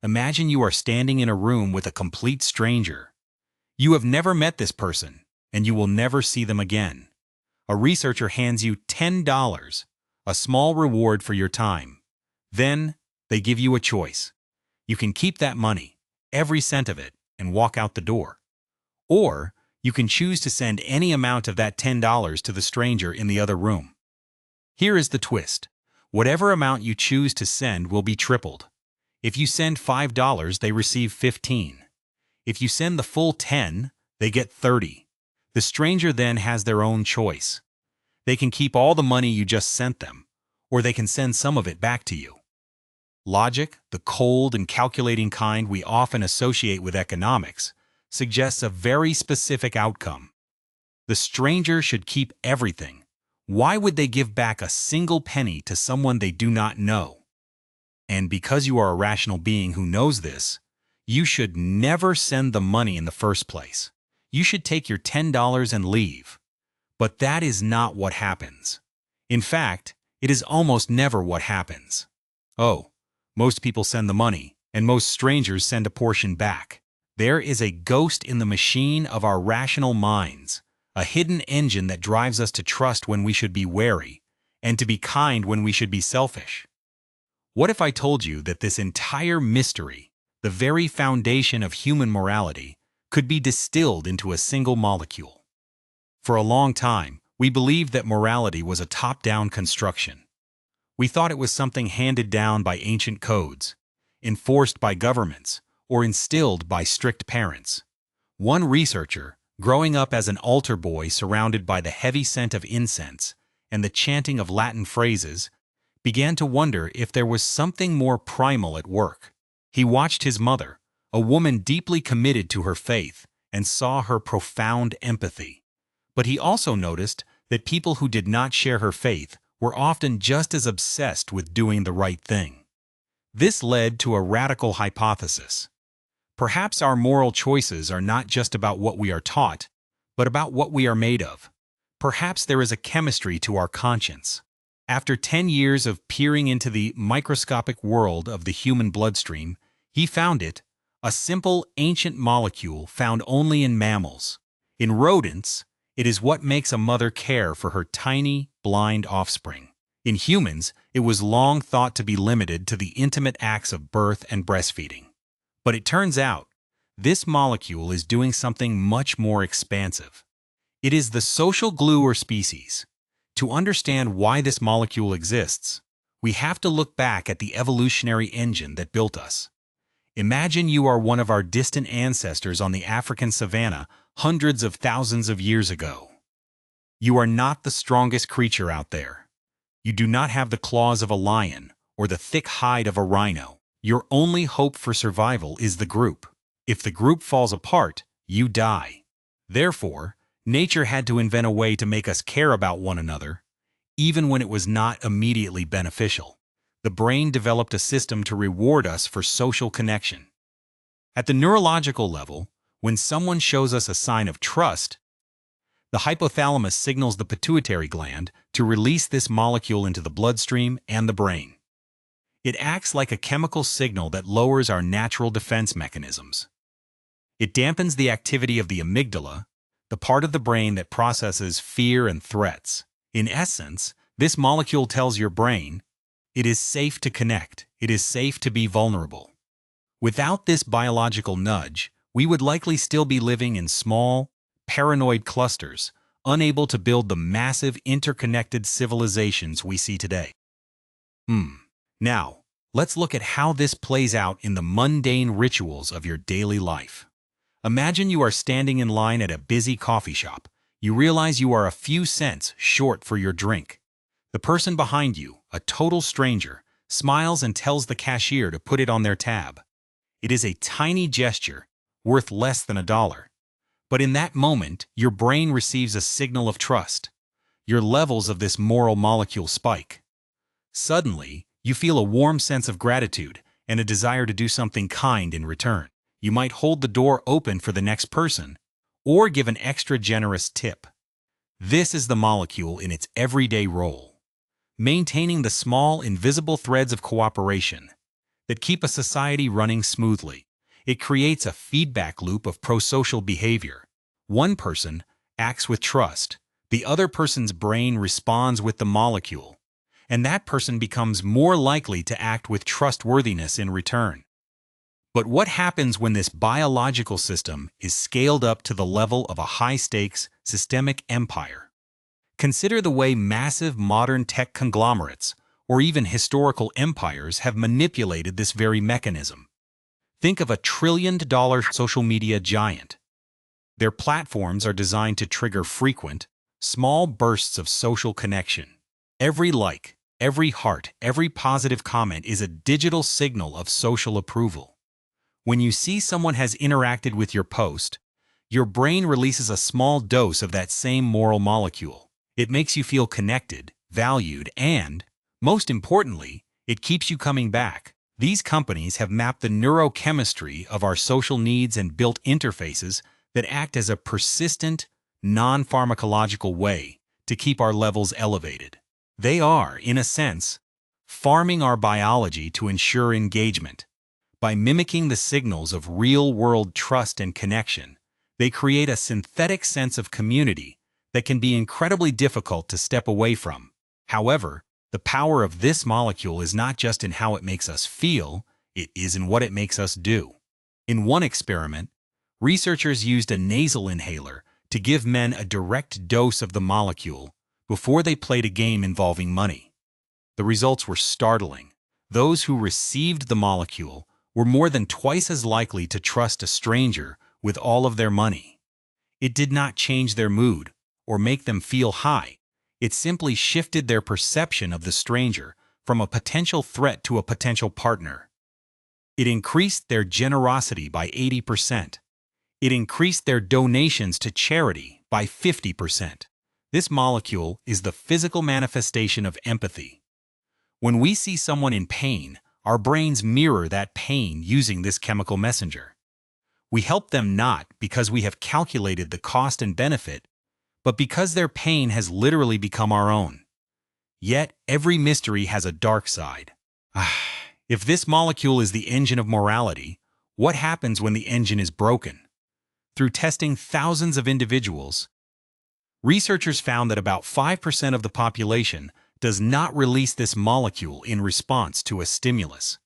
Imagine you are standing in a room with a complete stranger. You have never met this person, and you will never see them again. A researcher hands you $10, a small reward for your time. Then, they give you a choice. You can keep that money, every cent of it, and walk out the door. Or, you can choose to send any amount of that $10 to the stranger in the other room. Here is the twist. Whatever amount you choose to send will be tripled. If you send $5, they receive 15. If you send the full 10, they get 30. The stranger then has their own choice. They can keep all the money you just sent them, or they can send some of it back to you. Logic, the cold and calculating kind we often associate with economics, suggests a very specific outcome. The stranger should keep everything. Why would they give back a single penny to someone they do not know? And because you are a rational being who knows this, you should never send the money in the first place. You should take your $10 and leave. But that is not what happens. In fact, it is almost never what happens. Oh, most people send the money, and most strangers send a portion back. There is a ghost in the machine of our rational minds, a hidden engine that drives us to trust when we should be wary, and to be kind when we should be selfish. What if I told you that this entire mystery, the very foundation of human morality, could be distilled into a single molecule? For a long time, we believed that morality was a top-down construction. We thought it was something handed down by ancient codes, enforced by governments, or instilled by strict parents. One researcher, growing up as an altar boy surrounded by the heavy scent of incense and the chanting of Latin phrases, began to wonder if there was something more primal at work. He watched his mother, a woman deeply committed to her faith, and saw her profound empathy. But he also noticed that people who did not share her faith were often just as obsessed with doing the right thing. This led to a radical hypothesis. Perhaps our moral choices are not just about what we are taught, but about what we are made of. Perhaps there is a chemistry to our conscience. After 10 years of peering into the microscopic world of the human bloodstream, he found it, a simple ancient molecule found only in mammals. In rodents, it is what makes a mother care for her tiny, blind offspring. In humans, it was long thought to be limited to the intimate acts of birth and breastfeeding. But it turns out, this molecule is doing something much more expansive. It is the social glue or species. To understand why this molecule exists, we have to look back at the evolutionary engine that built us. Imagine you are one of our distant ancestors on the African savanna hundreds of thousands of years ago. You are not the strongest creature out there. You do not have the claws of a lion or the thick hide of a rhino. Your only hope for survival is the group. If the group falls apart, you die. Therefore, nature had to invent a way to make us care about one another, even when it was not immediately beneficial. The brain developed a system to reward us for social connection. At the neurological level, when someone shows us a sign of trust, the hypothalamus signals the pituitary gland to release this molecule into the bloodstream and the brain. It acts like a chemical signal that lowers our natural defense mechanisms. It dampens the activity of the amygdala, the part of the brain that processes fear and threats. In essence, this molecule tells your brain, it is safe to connect, it is safe to be vulnerable. Without this biological nudge, we would likely still be living in small, paranoid clusters, unable to build the massive interconnected civilizations we see today. Now, let's look at how this plays out in the mundane rituals of your daily life. Imagine you are standing in line at a busy coffee shop. You realize you are a few cents short for your drink. The person behind you, a total stranger, smiles and tells the cashier to put it on their tab. It is a tiny gesture, worth less than $1. But in that moment, your brain receives a signal of trust. Your levels of this moral molecule spike. Suddenly, you feel a warm sense of gratitude and a desire to do something kind in return. You might hold the door open for the next person, or give an extra generous tip. This is the molecule in its everyday role. Maintaining the small, invisible threads of cooperation. that keep a society running smoothly. It creates a feedback loop of prosocial behavior. One person acts with trust, the other person's brain responds with the molecule, and that person becomes more likely to act with trustworthiness in return. But what happens when this biological system is scaled up to the level of a high-stakes, systemic empire? Consider the way massive modern tech conglomerates, or even historical empires, have manipulated this very mechanism. Think of a trillion-dollar social media giant. Their platforms are designed to trigger frequent, small bursts of social connection. Every like, every heart, every positive comment is a digital signal of social approval. When you see someone has interacted with your post, your brain releases a small dose of that same moral molecule. It makes you feel connected, valued, and, most importantly, it keeps you coming back. These companies have mapped the neurochemistry of our social needs and built interfaces that act as a persistent, non-pharmacological way to keep our levels elevated. They are, in a sense, farming our biology to ensure engagement. By mimicking the signals of real-world trust and connection, they create a synthetic sense of community that can be incredibly difficult to step away from. However, the power of this molecule is not just in how it makes us feel, it is in what it makes us do. In one experiment, researchers used a nasal inhaler to give men a direct dose of the molecule before they played a game involving money. The results were startling. Those who received the molecule were more than twice as likely to trust a stranger with all of their money. It did not change their mood or make them feel high. It simply shifted their perception of the stranger from a potential threat to a potential partner. It increased their generosity by 80%. It increased their donations to charity by 50%. This molecule is the physical manifestation of empathy. When we see someone in pain, our brains mirror that pain using this chemical messenger. We help them not because we have calculated the cost and benefit, but because their pain has literally become our own. Yet, every mystery has a dark side. If this molecule is the engine of morality, what happens when the engine is broken? Through testing thousands of individuals, researchers found that about 5% of the population does not release this molecule in response to a stimulus.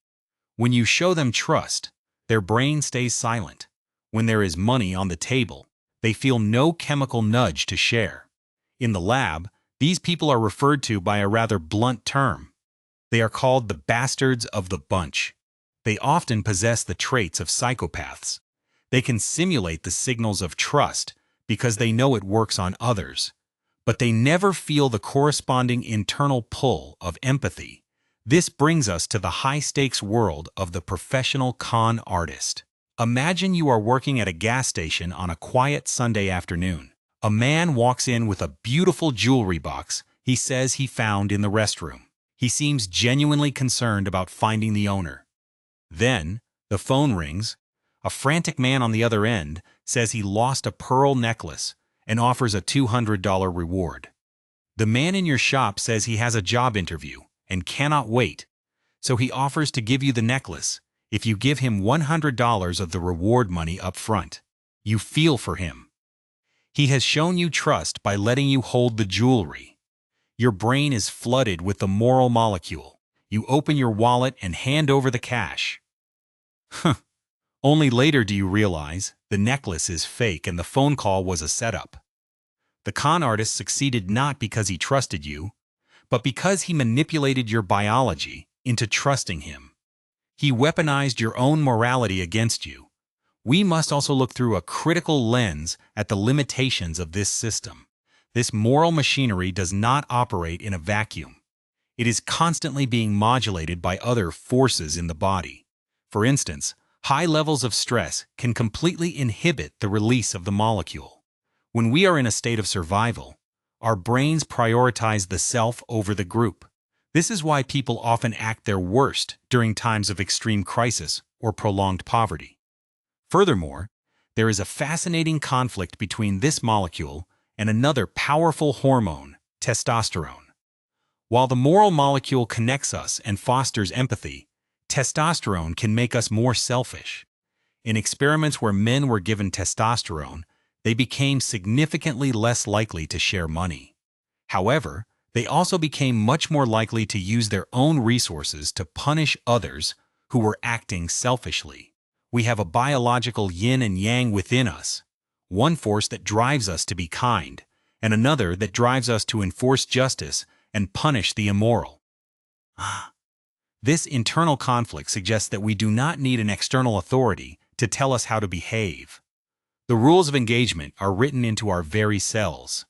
When you show them trust, their brain stays silent. When there is money on the table, they feel no chemical nudge to share. In the lab, these people are referred to by a rather blunt term. They are called the bastards of the bunch. They often possess the traits of psychopaths. They can simulate the signals of trust because they know it works on others, but they never feel the corresponding internal pull of empathy. This brings us to the high-stakes world of the professional con artist. Imagine you are working at a gas station on a quiet Sunday afternoon. A man walks in with a beautiful jewelry box he says he found in the restroom. He seems genuinely concerned about finding the owner. Then, the phone rings. A frantic man on the other end says he lost a pearl necklace and offers a $200 reward. The man in your shop says he has a job interview and cannot wait, so he offers to give you the necklace if you give him $100 of the reward money up front. You feel for him. He has shown you trust by letting you hold the jewelry. Your brain is flooded with the moral molecule. You open your wallet and hand over the cash. Only later do you realize the necklace is fake and the phone call was a setup. The con artist succeeded not because he trusted you, but because he manipulated your biology into trusting him. He weaponized your own morality against you. We must also look through a critical lens at the limitations of this system. This moral machinery does not operate in a vacuum. It is constantly being modulated by other forces in the body. For instance, high levels of stress can completely inhibit the release of the molecule. When we are in a state of survival, our brains prioritize the self over the group. This is why people often act their worst during times of extreme crisis or prolonged poverty. Furthermore, there is a fascinating conflict between this molecule and another powerful hormone, testosterone. While the moral molecule connects us and fosters empathy, Testosterone can make us more selfish. In experiments where men were given testosterone, they became significantly less likely to share money. However, they also became much more likely to use their own resources to punish others who were acting selfishly. We have a biological yin and yang within us, one force that drives us to be kind, and another that drives us to enforce justice and punish the immoral. This internal conflict suggests that we do not need an external authority to tell us how to behave. The rules of engagement are written into our very cells.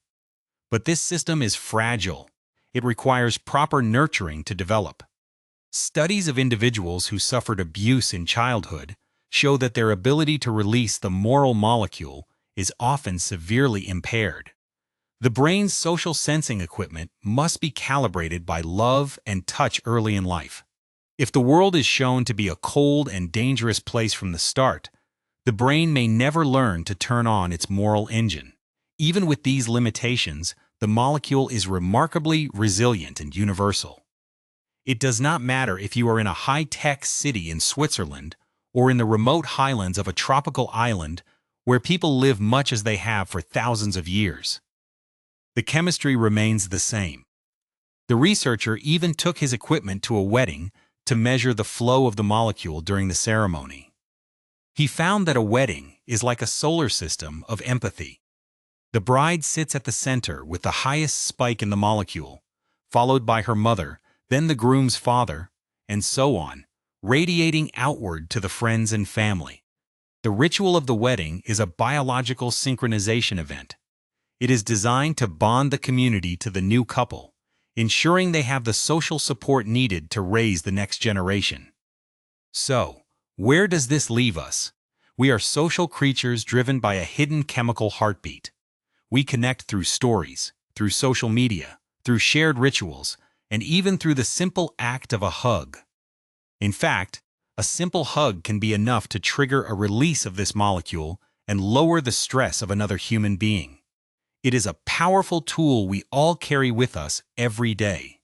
But this system is fragile. It requires proper nurturing to develop. Studies of individuals who suffered abuse in childhood show that their ability to release the moral molecule is often severely impaired. The brain's social sensing equipment must be calibrated by love and touch early in life. If the world is shown to be a cold and dangerous place from the start, the brain may never learn to turn on its moral engine. Even with these limitations, the molecule is remarkably resilient and universal. It does not matter if you are in a high-tech city in Switzerland or in the remote highlands of a tropical island where people live much as they have for thousands of years. The chemistry remains the same. The researcher even took his equipment to a wedding to measure the flow of the molecule during the ceremony. He found that a wedding is like a solar system of empathy. The bride sits at the center with the highest spike in the molecule, followed by her mother, then the groom's father, and so on, radiating outward to the friends and family. The ritual of the wedding is a biological synchronization event. It is designed to bond the community to the new couple, ensuring they have the social support needed to raise the next generation. So, where does this leave us? We are social creatures driven by a hidden chemical heartbeat. We connect through stories, through social media, through shared rituals, and even through the simple act of a hug. In fact, a simple hug can be enough to trigger a release of this molecule and lower the stress of another human being. It is a powerful tool we all carry with us every day.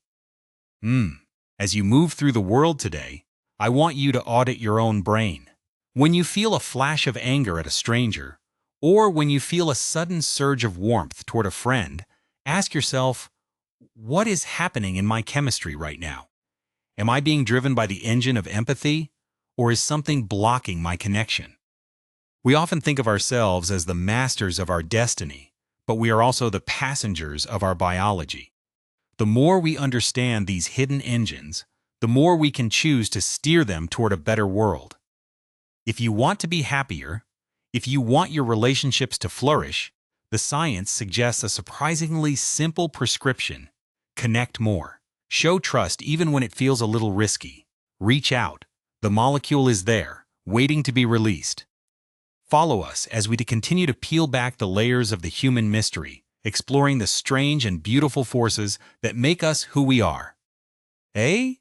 As you move through the world today, I want you to audit your own brain. When you feel a flash of anger at a stranger, or when you feel a sudden surge of warmth toward a friend, ask yourself, what is happening in my chemistry right now? Am I being driven by the engine of empathy, or is something blocking my connection? We often think of ourselves as the masters of our destiny, but we are also the passengers of our biology. The more we understand these hidden engines, the more we can choose to steer them toward a better world. If you want to be happier, if you want your relationships to flourish, the science suggests a surprisingly simple prescription. Connect more. Show trust even when it feels a little risky. Reach out. The molecule is there, waiting to be released. Follow us as we continue to peel back the layers of the human mystery, exploring the strange and beautiful forces that make us who we are. Eh?